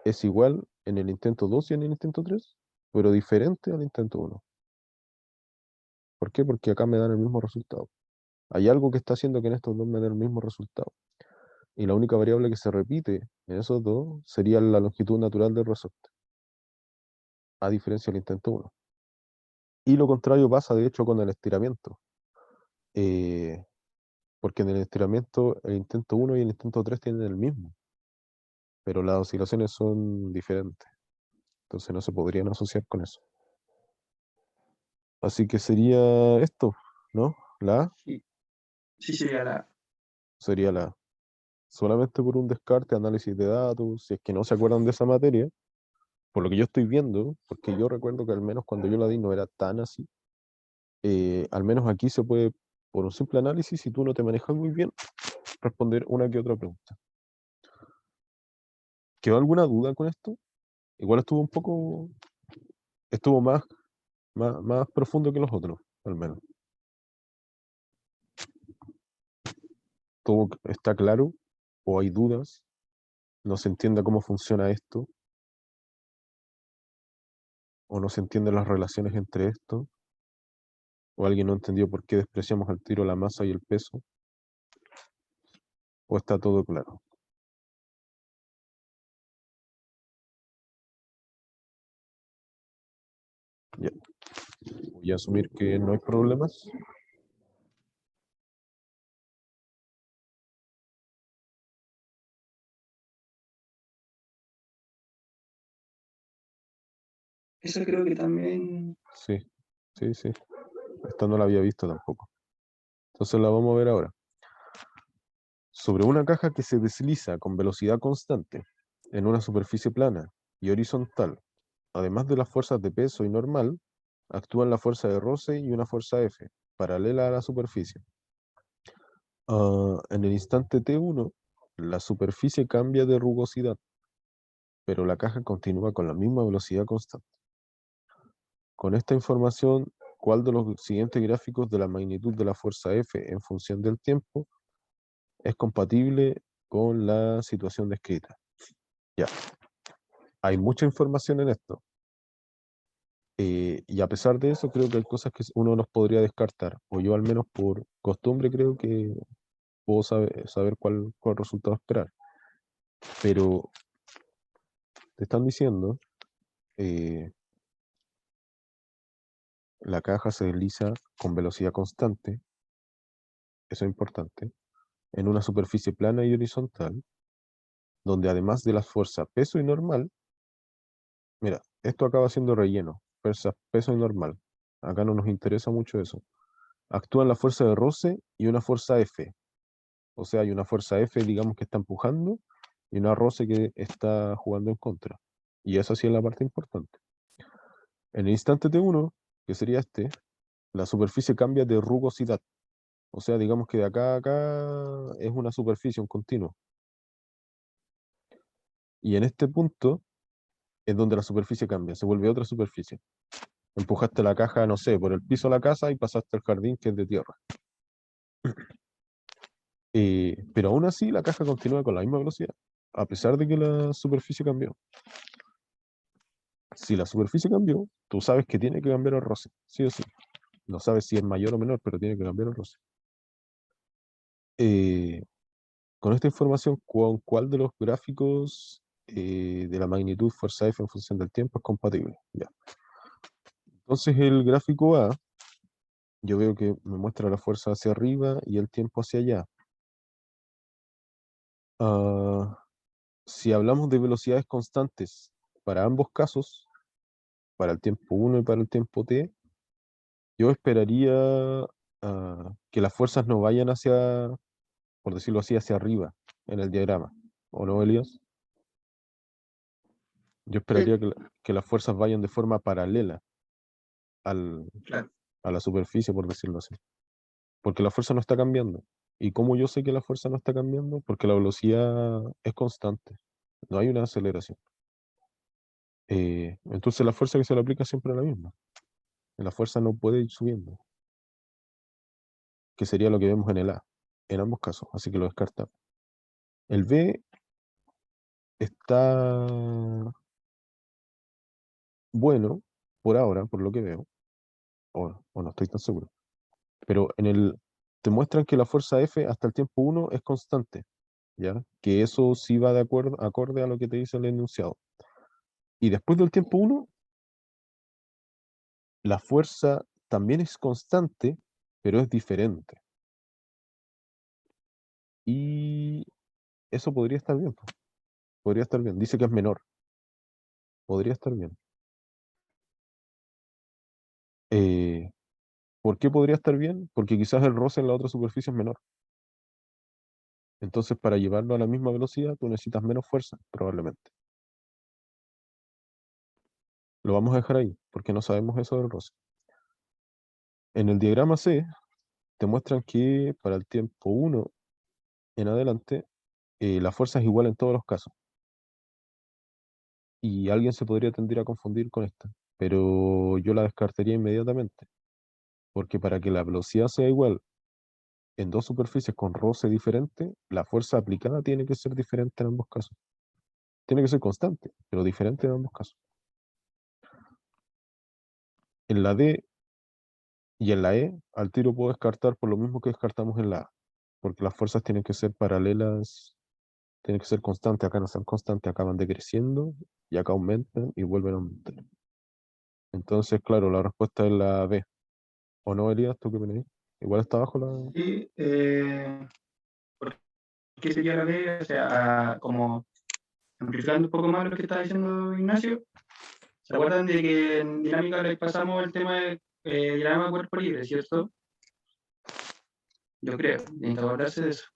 es igual en el intento 2 y en el intento 3, pero diferente al intento 1? ¿Por qué? Porque acá me dan el mismo resultado. Hay algo que está haciendo que en estos dos me den el mismo resultado. Y la única variable que se repite en esos dos sería la longitud natural del resorte, a diferencia del intento 1. Y lo contrario pasa, de hecho, con el estiramiento. Eh, porque en el estiramiento el intento 1 y el intento 3 tienen el mismo, pero las oscilaciones son diferentes. Entonces no se podrían asociar con eso. Así que sería esto, ¿no? La A Sí, sí sería la... sería la A. Solamente por un descarte, análisis de datos, si es que no se acuerdan de esa materia, por lo que yo estoy viendo, porque yo recuerdo que al menos cuando yo la di no era tan así, al menos aquí se puede, por un simple análisis, si tú no te manejas muy bien, responder una que otra pregunta. ¿Quedó alguna duda con esto? Igual estuvo más profundo que los otros, al menos. ¿Todo está claro? ¿O hay dudas? ¿No se entiende cómo funciona esto? ¿O no se entienden las relaciones entre esto? ¿O alguien no entendió por qué despreciamos al tiro la masa y el peso? ¿O está todo claro? Ya. Voy a asumir que no hay problemas. Eso creo que también... Sí, sí, sí. Esta no la había visto tampoco. Entonces la vamos a ver ahora. Sobre una caja que se desliza con velocidad constante en una superficie plana y horizontal, además de las fuerzas de peso y normal, actúan la fuerza de roce y una fuerza F, paralela a la superficie. En el instante T1, la superficie cambia de rugosidad, pero la caja continúa con la misma velocidad constante. Con esta información, ¿cuál de los siguientes gráficos de la magnitud de la fuerza F en función del tiempo es compatible con la situación descrita? Ya, hay mucha información en esto. Y a pesar de eso, creo que hay cosas que uno los podría descartar, o yo al menos por costumbre creo que puedo saber cuál resultado esperar. Pero te están diciendo, eh, la caja se desliza con velocidad constante, eso es importante, en una superficie plana y horizontal, donde además de las fuerzas peso y normal, mira, esto acaba siendo relleno, fuerza, peso y normal. Acá no nos interesa mucho eso. Actúan la fuerza de roce y una fuerza F. O sea, hay una fuerza F, digamos, que está empujando y una roce que está jugando en contra. Y esa sí es la parte importante. En el instante T1, que sería este, la superficie cambia de rugosidad. O sea, digamos que de acá a acá es una superficie, un continuo. Y en este punto es donde la superficie cambia, se vuelve otra superficie. Empujaste la caja, no sé, por el piso de la casa y pasaste al jardín que es de tierra. Pero aún así la caja continúa con la misma velocidad, a pesar de que la superficie cambió. Si la superficie cambió, tú sabes que tiene que cambiar el roce, sí o sí. No sabes si es mayor o menor, pero tiene que cambiar el roce. Eh, con esta información, ¿con cuál de los gráficos de la magnitud fuerza F en función del tiempo es compatible? Ya. Entonces el gráfico A, yo veo que me muestra la fuerza hacia arriba y el tiempo hacia allá. Ah, si hablamos de velocidades constantes, para ambos casos, para el tiempo 1 y para el tiempo t, yo esperaría que las fuerzas no vayan hacia, por decirlo así, hacia arriba en el diagrama. ¿O no, Elías? Yo esperaría Sí, que las fuerzas vayan de forma paralela al, claro. a la superficie, por decirlo así. Porque la fuerza no está cambiando. ¿Y cómo yo sé que la fuerza no está cambiando? Porque la velocidad es constante. No hay una aceleración. Entonces la fuerza que se le aplica siempre es la misma. La fuerza no puede ir subiendo, que sería lo que vemos en el A, en ambos casos, así que lo descartamos. El B está bueno por ahora, por lo que veo, o no estoy tan seguro, pero te muestran que la fuerza F hasta el tiempo 1 es constante, ¿ya? Que eso sí va de acuerdo, acorde a lo que te dice el enunciado. Y después del tiempo 1, la fuerza también es constante, pero es diferente. Y eso podría estar bien, po. Podría estar bien. Dice que es menor. Podría estar bien. Eh, ¿Por qué podría estar bien? Porque quizás el roce en la otra superficie es menor. Entonces, para llevarlo a la misma velocidad, tú necesitas menos fuerza, probablemente. Lo vamos a dejar ahí, porque no sabemos eso del roce. En el diagrama C, te muestran que para el tiempo 1 en adelante, la fuerza es igual en todos los casos. Y alguien se podría tender a confundir con esta, pero yo la descartaría inmediatamente, porque para que la velocidad sea igual en dos superficies con roce diferente, la fuerza aplicada tiene que ser diferente en ambos casos. Tiene que ser constante, pero diferente en ambos casos. En la D y en la E, al tiro puedo descartar por lo mismo que descartamos en la A, porque las fuerzas tienen que ser paralelas, tienen que ser constantes. Acá no son constantes, acá van decreciendo y acá aumentan y vuelven a aumentar. Entonces, claro, la respuesta es la B. ¿O no, Elías? ¿Tú qué opinas? Igual está abajo la... Sí, ¿por qué sería la B? O sea, como amplificando un poco más lo que estaba diciendo Ignacio, ¿se acuerdan de que en dinámica les pasamos el tema de diagrama cuerpo libre, cierto? Yo creo, tienen que acordarse de eso.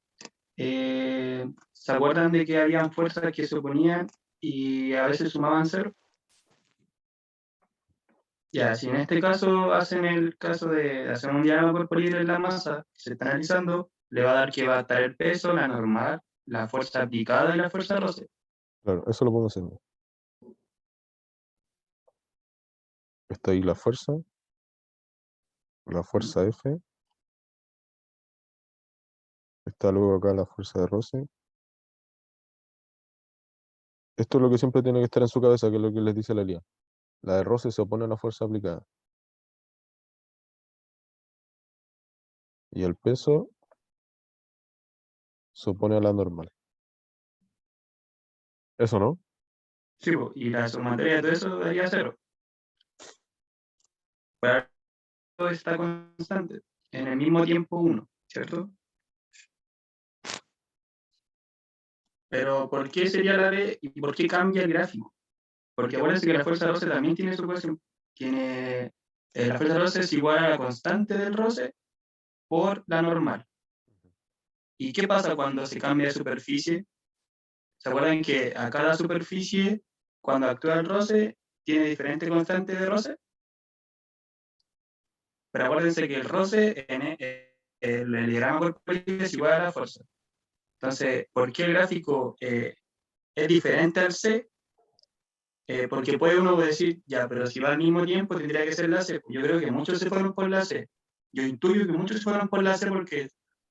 ¿Se acuerdan de que habían fuerzas que se oponían y a veces sumaban cero? Ya, si en este caso hacen el caso de hacer un diagrama cuerpo libre en la masa que se está analizando, le va a dar que va a estar el peso, la normal, la fuerza aplicada y la fuerza roce. Claro, eso lo podemos hacer. Está ahí la fuerza F, está luego acá la fuerza de roce. Esto es lo que siempre tiene que estar en su cabeza, que es lo que les dice la Elías. La de roce se opone a la fuerza aplicada. Y el peso se opone a la normal. ¿Eso no? Sí, po, y la sumatoria de todo eso daría cero. Pero todo está constante en el mismo tiempo uno, ¿cierto? Pero ¿por qué sería la B y por qué cambia el gráfico? Porque acuérdense que la fuerza de roce también tiene su ecuación. Tiene, la fuerza de roce es igual a la constante del roce por la normal. ¿Y qué pasa cuando se cambia de superficie? ¿Se acuerdan que a cada superficie, cuando actúa el roce, tiene diferente constante de roce? Pero acuérdense que el roce en el diagrama corporal es igual a la fuerza. Entonces, ¿por qué el gráfico es diferente al C? Porque puede uno decir, ya, pero si va al mismo tiempo tendría que ser la C. Yo creo que muchos se fueron por la C. Yo intuyo que muchos se fueron por la C porque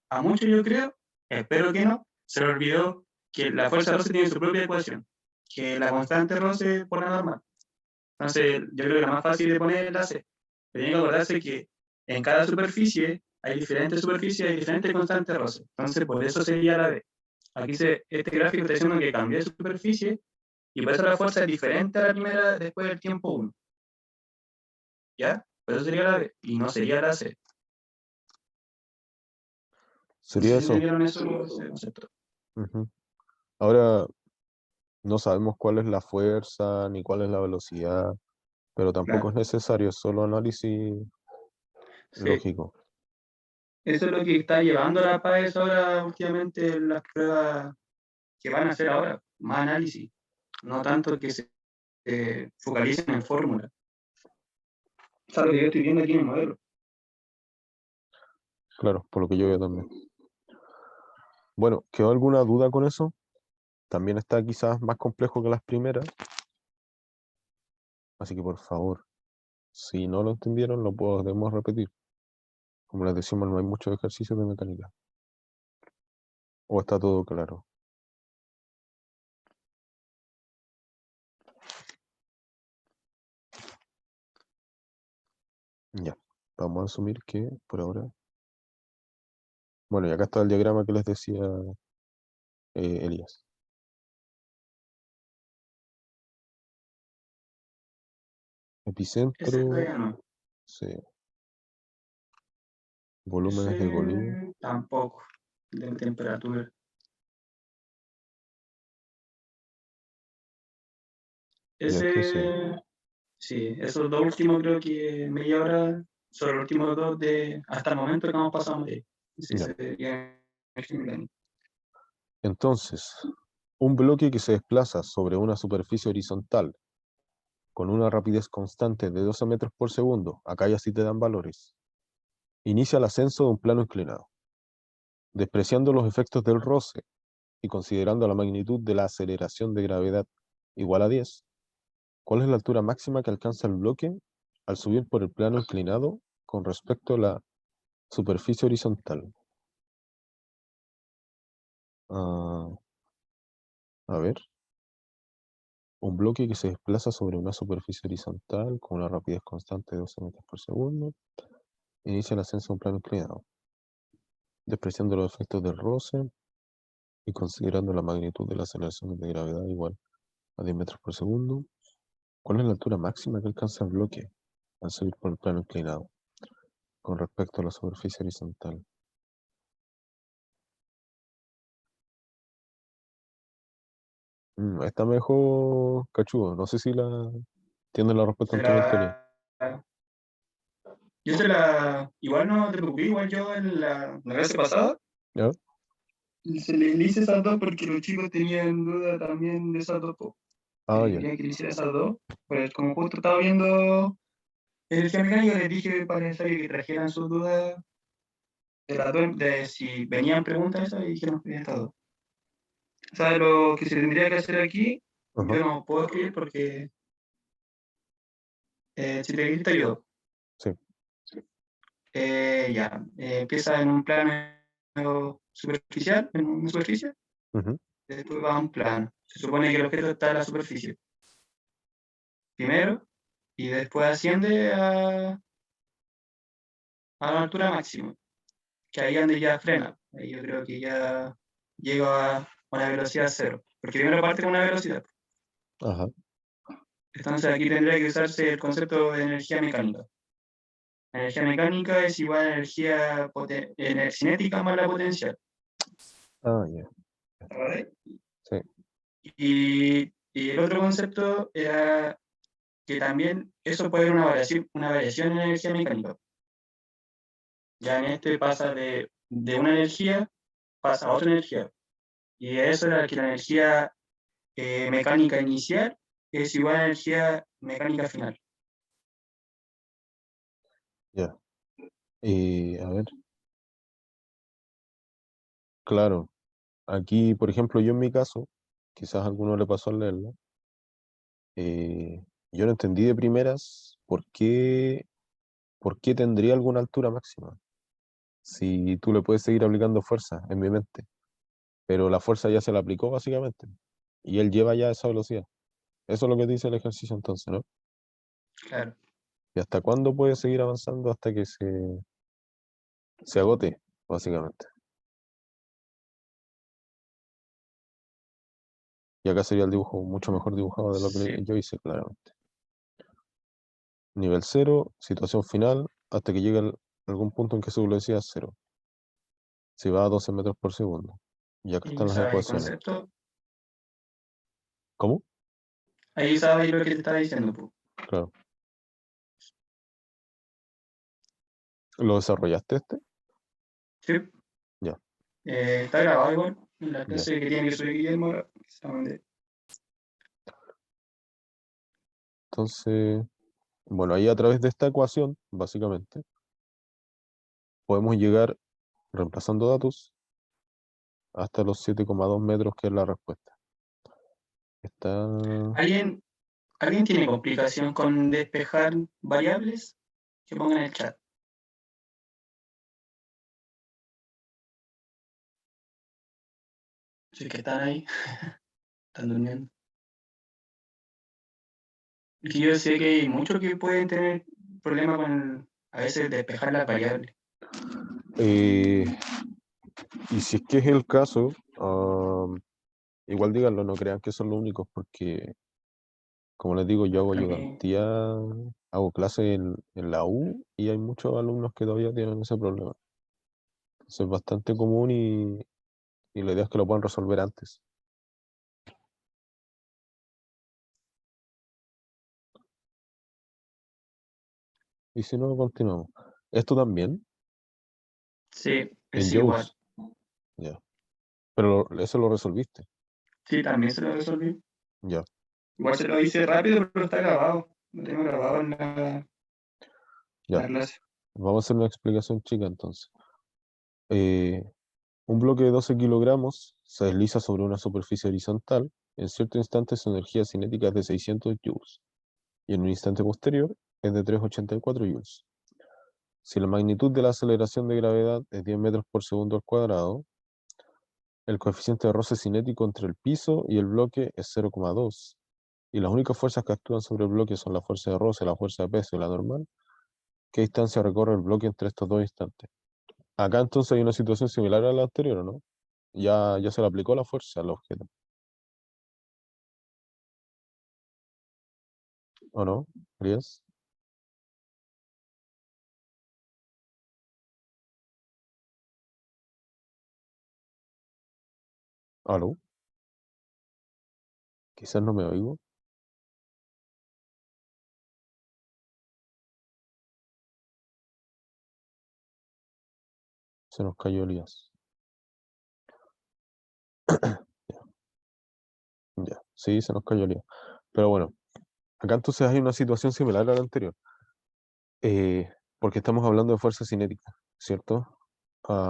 a muchos yo creo, espero que no, se les olvidó que la fuerza roce tiene su propia ecuación, que la constante roce por la normal. Entonces, yo creo que la más fácil de poner es la C. Pero tienen que acordarse que en cada superficie hay diferentes superficies, hay diferentes constantes roce. Entonces, por eso sería la B. Aquí este gráfico está diciendo que cambió de superficie y por eso la fuerza es diferente a la primera después del tiempo 1. ¿Ya? Por eso sería la B y no sería la C. No Sería sé si eso. entendieron eso, ese concepto. Ujú. Ahora, No sabemos cuál es la fuerza ni cuál es la velocidad, pero tampoco es Claro, necesario, es solo análisis sí. lógico. Eso es lo que está llevando a la PAES ahora últimamente en las pruebas que van a hacer ahora, más análisis, no tanto que se focalicen en fórmula. O sea, lo que yo estoy viendo aquí en el modelo. Claro, por lo que yo veo también. Bueno, ¿quedó alguna duda con eso? También está quizás más complejo que las primeras, así que por favor, si no lo entendieron, lo podemos repetir. Como les decimos, no hay muchos ejercicios de mecánica. ¿O está todo claro? Ya, vamos a asumir que por ahora... Bueno, y acá está el diagrama que les decía Elías. Ese Epicentro, todavía no. sí, volúmenes de Collie, Ese tampoco, de temperatura. y este sí. Ese, sí, esos dos últimos creo que media hora son los últimos dos de hasta el momento que hemos pasado de ahí. Sí, Ya. sería energía mecánica. Entonces, un bloque que se desplaza sobre una superficie horizontal con una rapidez constante de 12 metros por segundo, acá ya sí te dan valores, inicia el ascenso de un plano inclinado. Despreciando los efectos del roce y considerando la magnitud de la aceleración de gravedad igual a 10, ¿cuál es la altura máxima que alcanza el bloque al subir por el plano inclinado con respecto a la superficie horizontal? Ah, a ver, un bloque que se desplaza sobre una superficie horizontal con una rapidez constante de 12 metros por segundo, inicia el ascenso a un plano inclinado, despreciando los efectos del roce y considerando la magnitud de la aceleración de gravedad igual a 10 metros por segundo. ¿Cuál es la altura máxima que alcanza el bloque al subir por el plano inclinado con respecto a la superficie horizontal? Esta me dejó cachudo. No sé si la tienes la respuesta Se en tu mente, Elías. la, yo se la, igual no te preocupes, igual yo en la clase pasada ¿Ya? le hice esas dos porque los chicos tenían duda también de esas dos. Ah, ya. Quería que le hiciera esas dos, pues como justo estaba viendo energía mecánica, les dije para necesario que trajeran sus dudas de si venían preguntas esas y dijeron que ya está dos. O sea, lo que se tendría que hacer aquí, Ajá. yo no puedo escribir porque si te grita yo. Sí. Ya, empieza en un plano superficial, en una superficie, Ujú. después va a un plano. Se supone que el objeto está en la superficie primero y después asciende a la altura máxima, que ahí es donde ya frena. Ahí yo creo que ya llega a una velocidad cero, porque primero parte con una velocidad. Ajá. Entonces aquí tendría que usarse el concepto de energía mecánica. La energía mecánica es igual a energía cinética más la potencial. Ah, ya. ¿Vale? Sí. Y el otro concepto era que también eso puede haber una variación en la energía mecánica. Ya en este pasa de una energía, pasa a otra energía. Y eso era que la energía mecánica inicial es igual a la energía mecánica final. Ya. A ver, claro. Aquí, por ejemplo, yo en mi caso, quizás a alguno le pasó al leerlo, yo no entendí de primeras por qué tendría alguna altura máxima. Si tú le puedes seguir aplicando fuerza en mi mente, pero la fuerza ya se la aplicó básicamente, y él lleva ya esa velocidad. Eso es lo que dice el ejercicio entonces, ¿no? Claro. ¿Y hasta cuándo puede seguir avanzando hasta que se agote, básicamente? Y acá sería el dibujo mucho mejor dibujado de lo Sí. que yo hice, claramente. Nivel cero, situación final, hasta que llegue algún punto en que su velocidad es cero. Si va a 12 metros por segundo. Y acá Y están las sabes el ecuaciones. concepto, ¿Cómo? Ahí sabes lo que te estaba diciendo, po. Claro. ¿Lo desarrollaste este? Sí. Ya, Está grabado igual en la ya. clase que tiene que subir Guillermo ahora, que se la mandé. Entonces, bueno, ahí a través de esta ecuación, básicamente, podemos llegar, reemplazando datos, hasta los 7,2 metros, que es la respuesta. Está... ¿Alguien, ¿Alguien tiene complicación con despejar variables? Que pongan en el chat. Si es que están ahí, están durmiendo. Es que yo sé que hay muchos que pueden tener problemas con a veces despejar las variables. Eh, y si es que es el caso, igual díganlo, no crean que son los únicos, porque, como les digo, yo hago A mí, ayudantía, hago clases en la U y hay muchos alumnos que todavía tienen ese problema. Eso es bastante común y la idea es que lo puedan resolver antes. Y si no, continuamos. Esto también, sí, en es igual. JAWS, ya. Pero eso lo resolviste, Sí, también se lo resolví. ya, Igual se lo hice rápido, pero está grabado. Lo tengo grabado en ya. la clase. Vamos a hacer una explicación chica entonces. Eh, un bloque de 12 kilogramos se desliza sobre una superficie horizontal. En cierto instante su energía cinética es de 600 joules y en un instante posterior es de 384 joules. Si la magnitud de la aceleración de gravedad es 10 metros por segundo al cuadrado, el coeficiente de roce cinético entre el piso y el bloque es 0,2 y las únicas fuerzas que actúan sobre el bloque son la fuerza de roce, la fuerza de peso y la normal. ¿Qué distancia recorre el bloque entre estos dos instantes? Acá entonces hay una situación similar a la anterior, ¿o no? Ya se le aplicó la fuerza al objeto, ¿o no? ¿Rías? ¿Aló? Quizás no me oigo. Se nos cayó Elías. Ya, sí, se nos cayó Elías. Pero bueno, acá entonces hay una situación similar a la anterior, eh, porque estamos hablando de fuerza cinética, ¿cierto?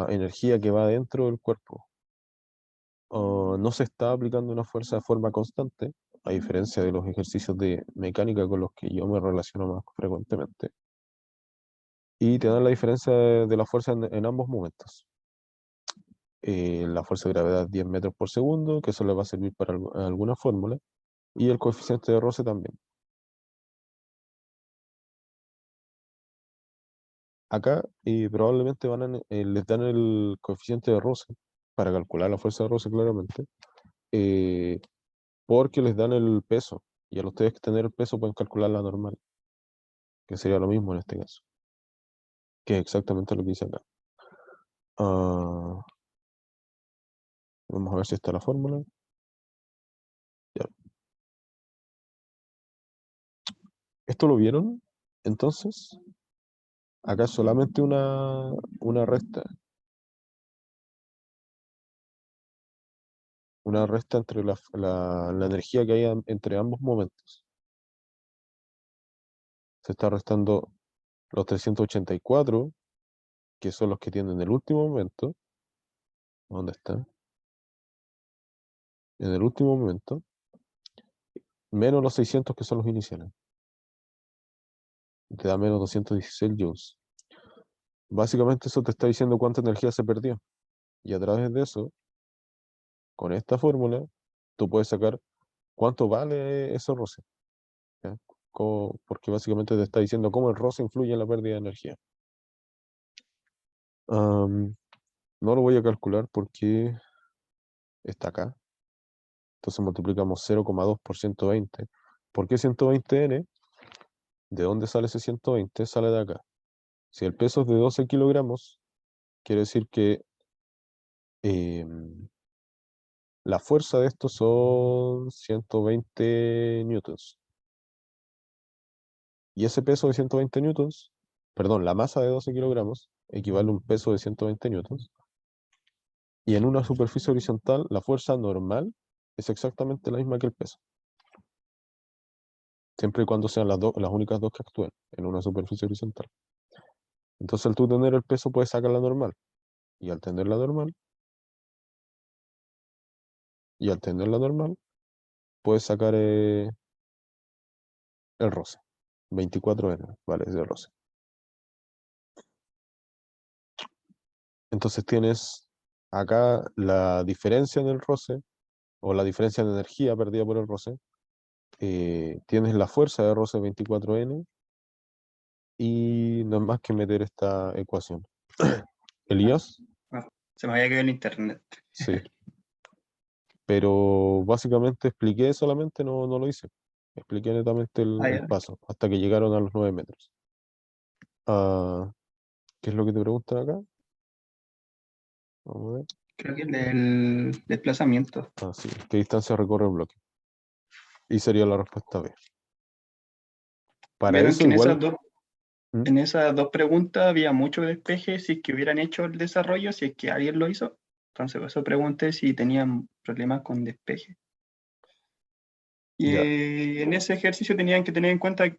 Energía que va dentro del cuerpo. No se está aplicando una fuerza de forma constante, a diferencia de los ejercicios de mecánica con los que yo me relaciono más frecuentemente, y te dan la diferencia de la fuerza en ambos momentos. La fuerza de gravedad 10 metros por segundo, que eso le va a servir para alguna fórmula, y el coeficiente de roce también. Acá probablemente les dan el coeficiente de roce para calcular la fuerza de roce claramente, eh, porque les dan el peso, y al ustedes tener el peso pueden calcular la normal, que sería lo mismo en este caso, que es exactamente lo que dice acá. Ah, vamos a ver si está la fórmula. Ya. ¿Esto lo vieron? Entonces, acá es solamente una resta entre la energía que hay entre ambos momentos. Se está restando los 384, que son los que tienen el último momento. ¿Dónde está? En el último momento, menos los 600, que son los iniciales. Te da menos 216 joules. Básicamente eso te está diciendo cuánta energía se perdió. Y a través de eso, con esta fórmula, tú puedes sacar cuánto vale ese roce. ¿Ya? Porque básicamente te está diciendo cómo el roce influye en la pérdida de energía. Am, no lo voy a calcular porque está acá. Entonces multiplicamos 0,2 por 120. ¿Por qué 120N? ¿De dónde sale ese 120? Sale de acá. Si el peso es de 12 kilogramos, quiere decir que La fuerza de esto son 120 newtons. Y ese peso de 120 newtons, perdón, la masa de 12 kilogramos equivale a un peso de 120 newtons. Y en una superficie horizontal, la fuerza normal es exactamente la misma que el peso. Siempre y cuando sean las únicas dos que actúen en una superficie horizontal. Entonces, al tú tener el peso, puedes sacar la normal. Y al tener la normal, puedes sacar el roce. 24N, vale, es de roce. Entonces tienes acá la diferencia en el roce, o la diferencia de energía perdida por el roce. Tienes la fuerza de roce 24N y no es más que meter esta ecuación. Elías, Ah, se me había quedado en internet. sí. Pero básicamente expliqué solamente, no lo hice. Expliqué netamente Ah, el ya. paso, hasta que llegaron a los 9 metros. Ah, ¿qué es lo que te preguntan acá? Vamos a ver. Creo que el del desplazamiento. Ah, sí. ¿Qué distancia recorre el bloque? Y sería la respuesta B. Para Vieron eso que igual... ¿Mm? en esas dos preguntas había mucho despeje si es que hubieran hecho el desarrollo, si es que alguien lo hizo. Entonces, por eso pregunté si tenían problemas con despeje. Y Ya, en ese ejercicio tenían que tener en cuenta o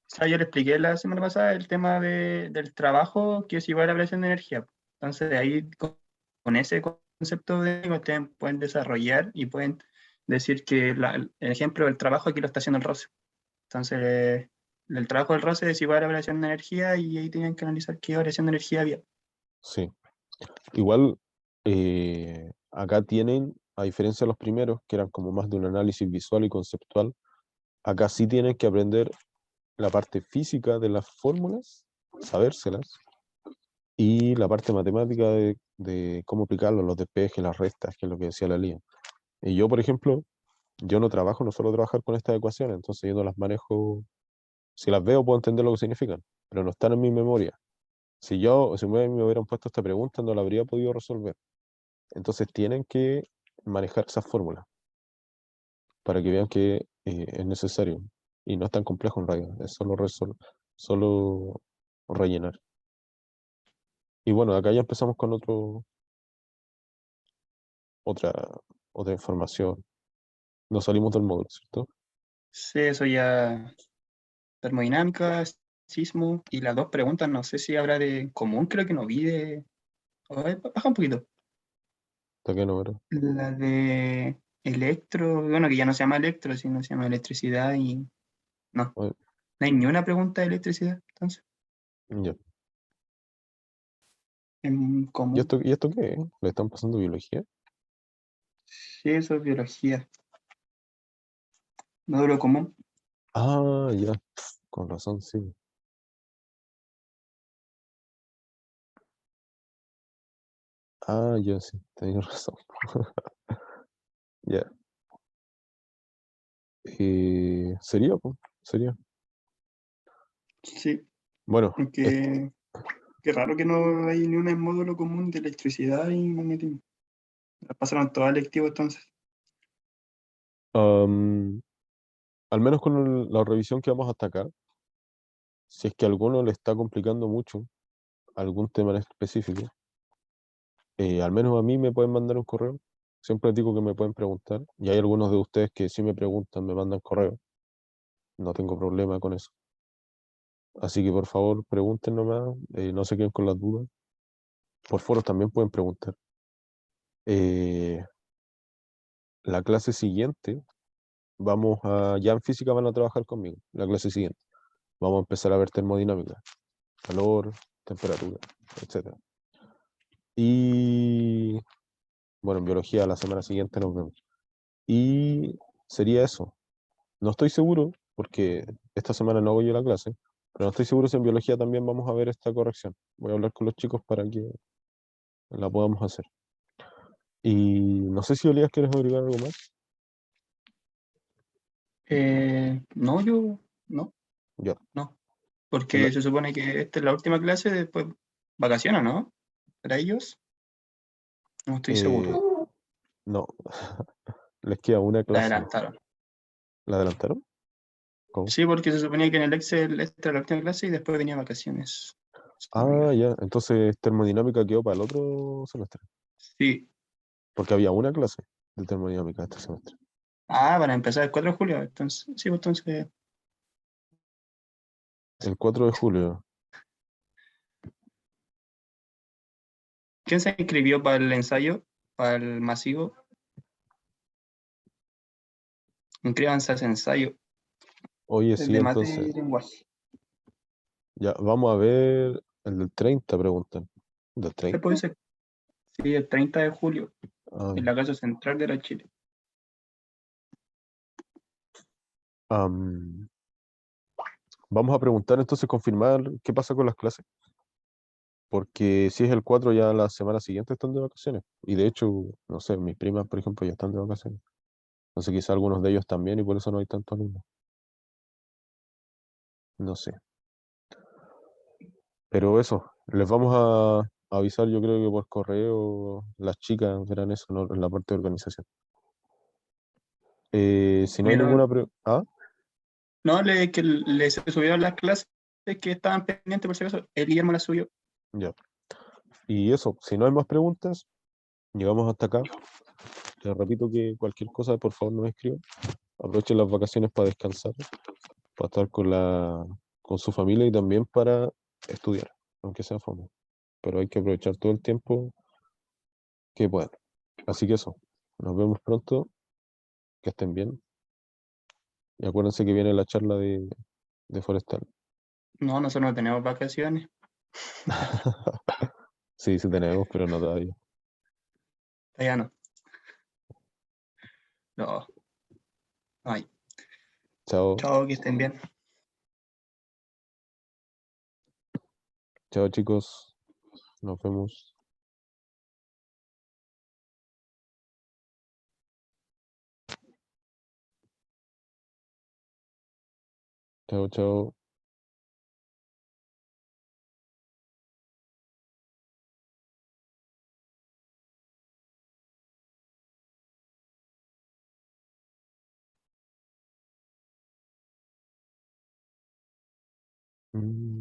sea, yo le expliqué la semana pasada el tema del trabajo, que es igual a la presión de energía. Entonces, de ahí, con ese concepto de ustedes pueden desarrollar y pueden decir que el ejemplo del trabajo aquí lo está haciendo el roce. Entonces, el trabajo del roce es igual a variación de energía y ahí tenían que analizar qué variación de energía había. sí. Igual acá tienen, a diferencia de los primeros, que eran como más de un análisis visual y conceptual, acá sí tienen que aprender la parte física de las fórmulas, sabérselas, y la parte matemática de cómo aplicarlo, los despejes, las restas, que es lo que decía la Lía. Y yo, por ejemplo, yo no suelo trabajar con estas ecuaciones, entonces yo no las manejo. Si las veo puedo entender lo que significan, pero no están en mi memoria. Si me hubieran puesto esta pregunta, no la habría podido resolver. Entonces tienen que manejar esas fórmulas para que vean que es necesario. Y no es tan complejo en realidad, es solo rellenar. Y bueno, acá ya empezamos con otra, otra información. Nos salimos del módulo, ¿cierto? Sí, eso ya, termodinámica, sismo, y las dos preguntas, no sé si habrá de común, creo que no vi de... a ver, baja un poquito. ¿Hasta qué número? La de electro, bueno, que ya no se llama electro, sino se llama electricidad y... No, Oye, no hay ni una pregunta de electricidad, entonces, ya. en ¿Y común. esto qué es? ¿Le están pasando biología? Sí, eso es biología. Módulo común. Ah, ya. Con razón, sí. Ah, ya sí, tenías razón. Ya. Sería, pues, sería. Sí, Bueno, aunque qué raro que no hay ni un módulo común de electricidad y magnetismo. Las pasaron todas electivo entonces. am, al menos con la revisión que vamos hasta acá, si es que a alguno le está complicando mucho algún tema en específico, al menos a mí me pueden mandar un correo. Siempre les digo que me pueden preguntar. Y hay algunos de ustedes que si me preguntan, me mandan correo. No tengo problema con eso. Así que por favor, pregunten nomás. No se queden con las dudas. Por foros también pueden preguntar. Eh, la clase siguiente, ya en física van a trabajar conmigo. La clase siguiente. Vamos a empezar a ver termodinámica, calor, temperatura, etcétera. Y bueno, en biología la semana siguiente nos vemos. Y sería eso. No estoy seguro, porque esta semana no voy a la clase, pero no estoy seguro si en biología también vamos a ver esta corrección. Voy a hablar con los chicos para que la podamos hacer. Y no sé si Olías quieres agregar algo más. No, yo no, Ya. no. En la- Porque se supone que esta es la última clase, después vacaciones, ¿no? Para ellos, no estoy eh, seguro. No, les queda una La clase más. adelantaron. ¿La adelantaron? ¿Cómo? Sí, porque se suponía que en el Excel esta era la última clase y después venía vacaciones. Se me Ah, olvidó. ya. Entonces termodinámica quedó para el otro semestre. Sí. Porque había una clase de termodinámica este semestre. Ah, para empezar el 4 de julio. Entonces, sí, pues entonces. El 4 de julio. ¿Quién se inscribió para el ensayo? Para el masivo. Inscríbanse a ese ensayo. Oye, El sí, de mate entonces. y lenguaje. Ya, vamos a ver el del 30 preguntan. ¿Del Se 30? puede ser. Sí, el 30 de julio. Ah, En la Casa Central de la Chile. am, vamos a preguntar entonces, confirmar qué pasa con las clases. Porque si es el 4 ya la semana siguiente están de vacaciones. Y de hecho, no sé, mis primas, por ejemplo, ya están de vacaciones. Entonces quizá algunos de ellos también y por eso no hay tantos alumnos. No sé. Pero eso, les vamos a avisar, yo creo que por correo, las chicas verán eso, ¿no? En la parte de organización. Si no hay Mira, ninguna ¿Ah? no, que le subieron las clases que estaban pendientes por si acaso. El Guillermo las subió. Ya. Y eso, si no hay más preguntas, llegamos hasta acá. Les repito que cualquier cosa, por favor, nos escriban. Aprovechen las vacaciones para descansar, para estar con su familia y también para estudiar, aunque sea fome. Pero hay que aprovechar todo el tiempo que puedan. Así que eso, nos vemos pronto, que estén bien. Y acuérdense que viene la charla de Forestal. No, nosotros no tenemos vacaciones. Sí, sí tenemos, pero no todavía. Allá no. No. Ay. Chao, Chao, que estén bien. chao chicos, nos vemos. Chao, chao. Mm.